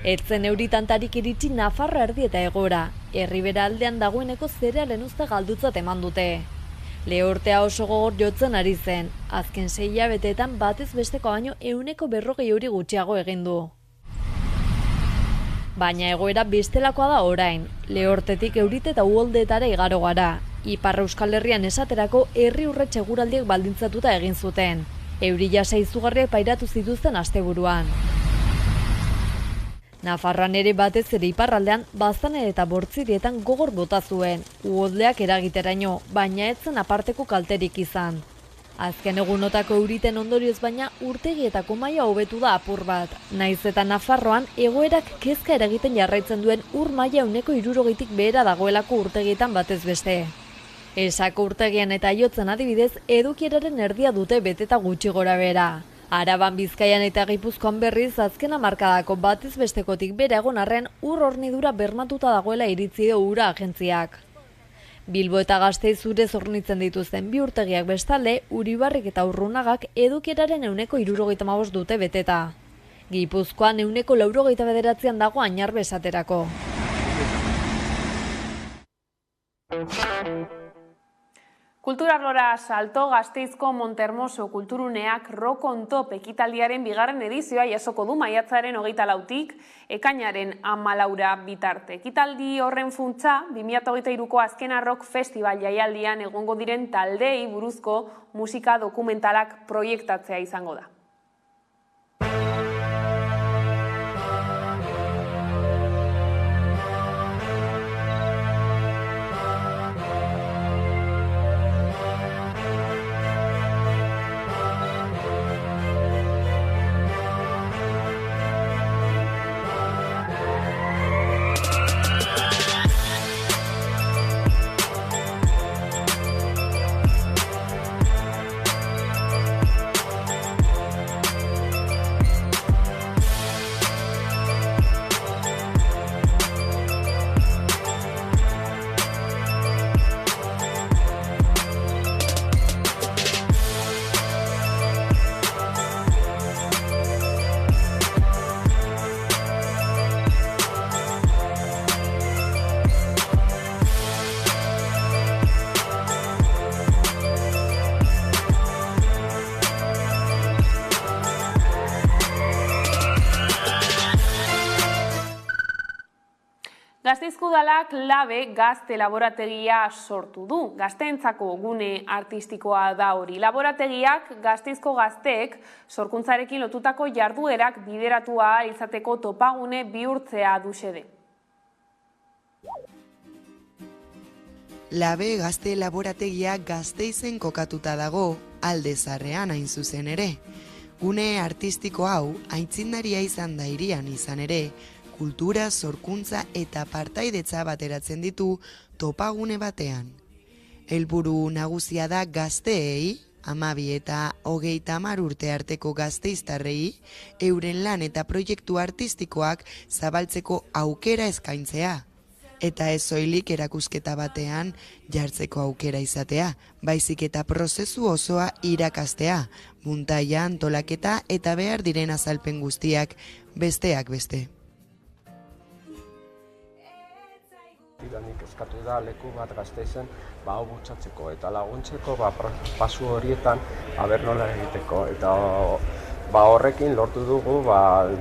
Etzen euritantarik iritsi Nafarroa erdi eta hegora, Erribera aldean dagoeneko zerealen uste galdutzat eman dute. Lehortea oso gogor jotzen ari zen, azken 6 hilabeteetan batez besteko baino 140 euri gutxiago egin du. Baina egoera bestelakoa da orain, Lehortetik Eurite eta Uholdetara igaro gara. Ipar Euskal Herrian esaterako herri urrets eguraldiek baldintzatuta egin zuten. Euri jasa izugarriak pairatu zituzten asteburuan. Nafarroan ere batez ere iparraldean Baztanen eta Bortzirietan gogor bota zuen, uholdeak eragiteraino, baina etzen aparteko kalterik izan. Azken egunotako euriten ondorioz baina urtegietako maila hobetu da apur bat. Naiz eta Nafarroan egoerak kezka eragiten jarraitzen duen ur maila 60tik behera dagoelako urtegietan batez beste. Esako urtegian eta Aiotzen adibidez edukieraren erdia dute beteta gutxi gora bera. Araban, Bizkaian eta Gipuzkoan berriz azken hamarkadako batez bestekotik bera egon arren ur hornidura bermatuta dagoela iritzi du ura agentziak. Bilbo eta Gasteiz urez hornitzen dituzten bi urtegiak bestalde, Uribarrik eta Urrunagak edukieraren 69% dute beteta. Gipuzkoan 89% dago Añarbe esaterako. Kulturarlora salto Gasteizko Montermoso kulturuneak Rock on Top ekitaldiaren bigarren edizioa jasoko du maiatzaren 24tik ekainaren 14 bitarte. Ekitaldi horren funtsa 2023ko azkena rock festival jaialdian egongo diren taldeei buruzko musika dokumentalak proiektatzea izango da. Gasteizko Udalak Labe gazte laborategia sortu du. Gazteentzako gune artistikoa da hori. Laborategiak Gasteizko gazteek sorkuntzarekin lotutako jarduerak bideratua izateko topagune bihurtzea du xede. Labe gazte laborategia Gasteizen kokatuta dago, Alde Zaharrean hain zuzen ere. Gune artistiko hau aitzindaria izan da hirian izan ere, kultura, sorkuntza eta partaidetza bateratzen ditu topagune batean. Helburu nagusia da gazteei, 12 eta 30 urte arteko gasteiztarrei, euren lan eta proiektu artistikoak zabaltzeko aukera eskaintzea. Eta ez soilik erakusketa batean jartzeko aukera izatea, baizik eta prozesu osoa irakastea, muntaia, antolaketa eta behar diren azalpen guztiak besteak beste. Nik eskatu da leku bat Gasteizen hau bultzatzeko eta laguntzeko pasu horietan nola egiteko eta horrekin lortu dugu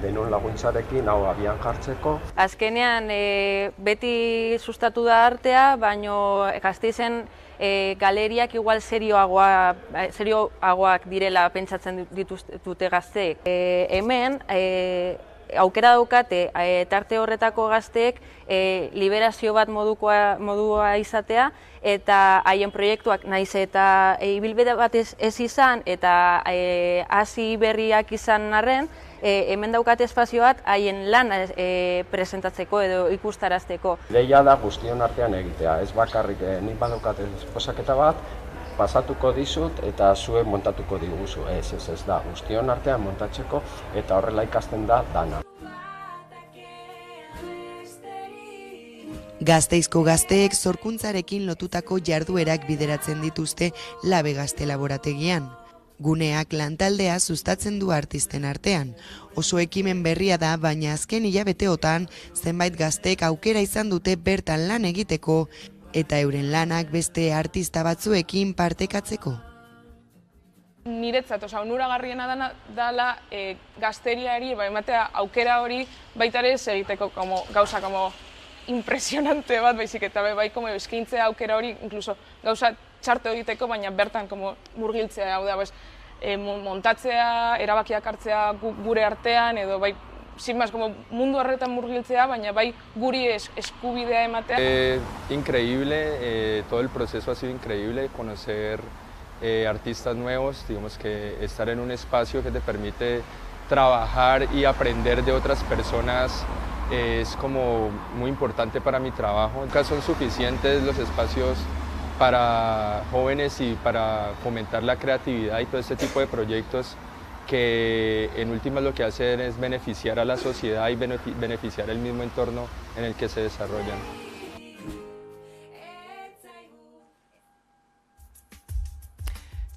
denon laguntzarekin hau abian jartzeko. Azkenean beti sustatu da artea, baino Gasteizen galeriak igual serioagoak direla pentsatzen dituzte gazteek. Hemen aukera daukate tarte horretako gazteek liberazio bat modua izatea eta haien proiektuak naiz eta ibilbide bat ez izan eta hasi berriak izan arren, hemen daukate espazio bat haien lan presentatzeko edo ikustarazteko. Lehia da guztion artean egitea, ez bakarrik nik badaukate esposaketa bat, pasatuko dizut eta zuek montatuko diguzu. Ez da, guztion artean montatzeko eta horrela ikasten da dana. Gasteizko gazteek sorkuntzarekin lotutako jarduerak bideratzen dituzte Labe gazte laborategian. Guneak lantaldea sustatzen du artisten artean. Oso ekimen berria da, baina azken hilabeteotan zenbait gazteek aukera izan dute bertan lan egiteko eta euren lanak beste artista batzuekin partekatzeko. Niretzat, onuragarriena dela gazteriari ematea aukera hori baita ere egiteko gauza impresionante bat, baizik eta bai eskaintzea aukera hori, inkluso gauza txarto egiteko, baina bertan murgiltzea, hau da, montatzea, erabakiak hartzea gure artean, edo bai, sin más, mundu horretan murgiltzea, baina bai guri eskubidea ematea. Increíble, todo el proceso ha sido increíble, conocer artistas nuevos, digamos que estar en un espacio que te permite trabajar y aprender de otras personas es como muy importante para mi trabajo. Nunca son suficientes los espacios para jóvenes y para fomentar la creatividad y todo este tipo de proyectos que en últimas lo que hacen es beneficiar a la sociedad y beneficiar el mismo entorno en el que se desarrollan.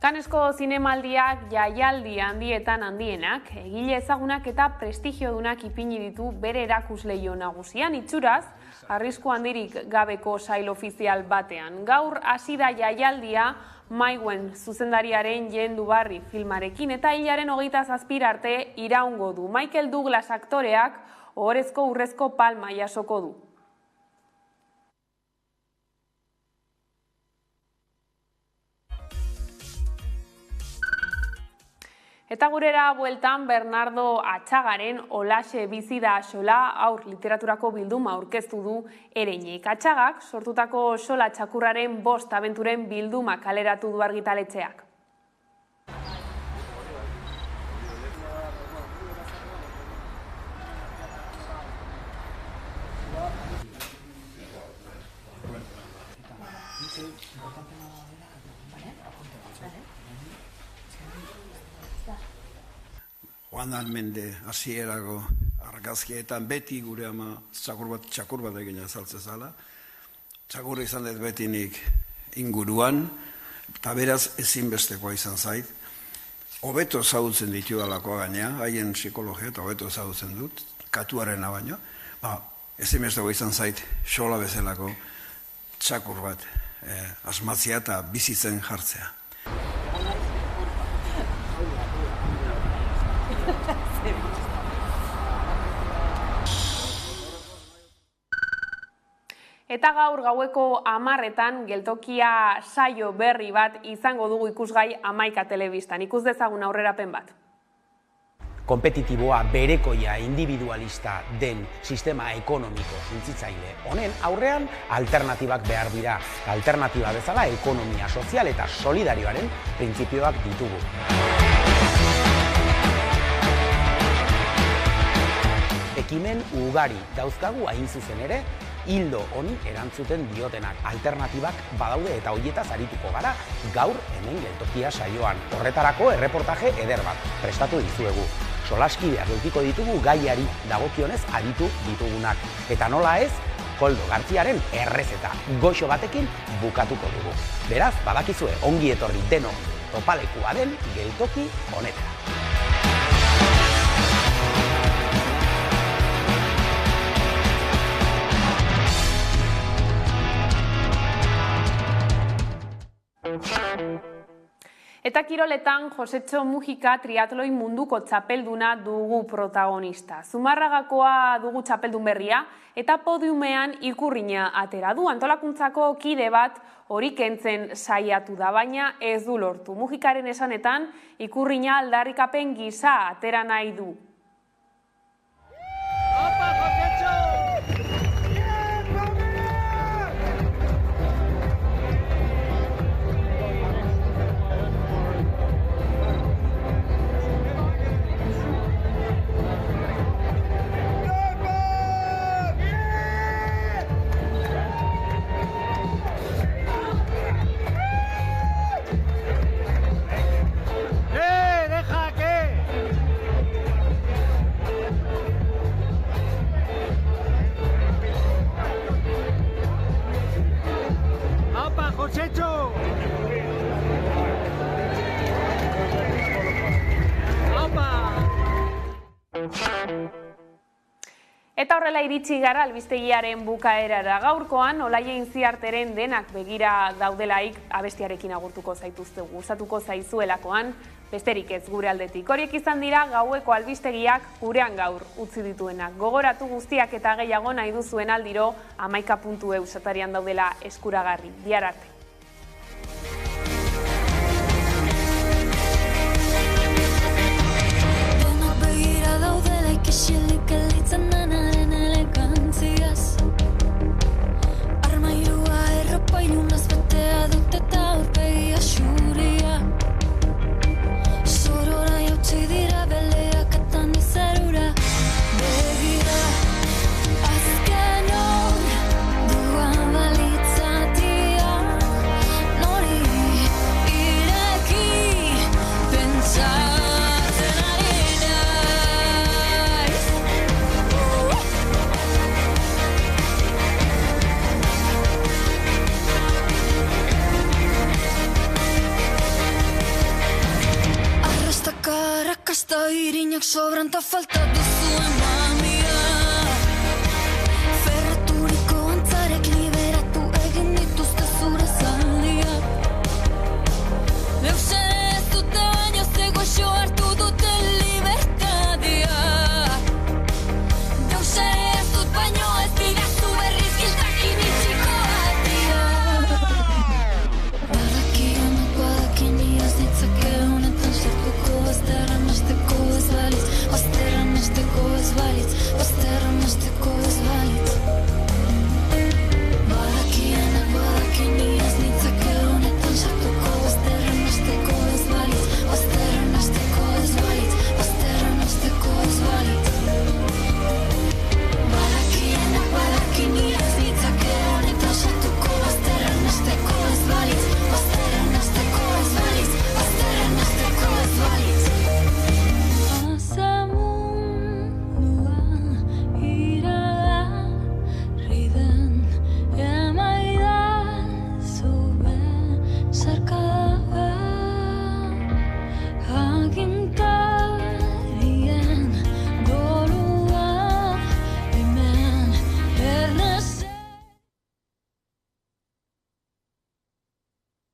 Kanesko zinemaldiak jaialdi handietan handienak, egile ezagunak eta prestigiodunak ipini ditu bere erakusleio nagusian, itxuraz, arrisku handirik gabeko sail ofizial batean. Gaur hasi da jaialdia Maiguen zuzendariaren Jendu Barri filmarekin eta hilaren 27 arte iraungo du. Michael Douglas aktoreak ohorezko urrezko palma jasoko du. Eta gurera bueltan Bernardo Atxagaren Olaxe bizi da xola haur literaturako bilduma aurkeztu du Ereinek. Atxagak sortutako xola txakurraren 5 abenturen bilduma kaleratu du argitaletxeak. Joan mende hasierako argazkietan beti gure ama txakur bat egin azaltze zala. Txakur izan dut beti nik inguruan, eta beraz ezinbestekoa izan zait. Hobeto ezagutzen ditu dalakoa gainea, haien psikologia eta hobeto ezagutzen dut, katuarena baino. Ezinbestekoa izan zait xola bezalako txakur bat asmatzea eta bizitzen jartzea. Eta gaur gaueko 10:00 geltokia saio berri bat izango dugu ikusgai Hamaika telebistan. Ikus dezagun aurrerapen bat. Kompetitiboa, berekoia, individualista den sistema ekonomiko suntsitzaile honen aurrean alternatibak behar dira. Alternatiba bezala ekonomia sozial eta solidarioaren printzipioak ditugu. Ekimen ugari dauzkagu hain zuzen ere, hildo honi erantzuten diotenak. Alternatibak badaude eta hoietaz arituko gara gaur hemen geltokia saioan. Horretarako erreportaje eder bat prestatu dizuegu. Solaskideak edukiko ditugu gaiari dagokionez aditu ditugunak. Eta nola ez, Koldo Gartziaren errezeta goxo batekin bukatuko dugu. Beraz, badakizue ongi etorri deno topalekua den geltoki honetara. Eta kiroletan Josetxo Mujika triatloi munduko txapelduna dugu protagonista. Zumarragakoa dugu txapeldun berria eta podiumean Ikurrina atera du. Antolakuntzako kide bat hori kentzen saiatu da, baina ez du lortu. Mujikaren esanetan Ikurrina aldarrikapen gisa atera nahi du. Eta horrela iritsi gara albistegiaren bukaerara. Gaurkoan Olaia Intziarteren denak begira daudelaik abestiarekin agurtuko zaituzte, gustatuko zaizuelakoan, besterik ez gure aldetik. Horiek izan dira gaueko albistegiak gurean gaur utzi dituenak. Gogoratu guztiak eta gehiago nahi duzuen aldiro hamaika.eu satarian daudela eskuragarri. Bihar arte. Ilunaz betea dut eta aurpegia xuria. Sorora jautsi dira beleak eta nizarura. Begira, azken hor duan balitzatia. Nori ireki pentsatzen ari naiz. Arrastakara kasta irinak sobran ta falta duz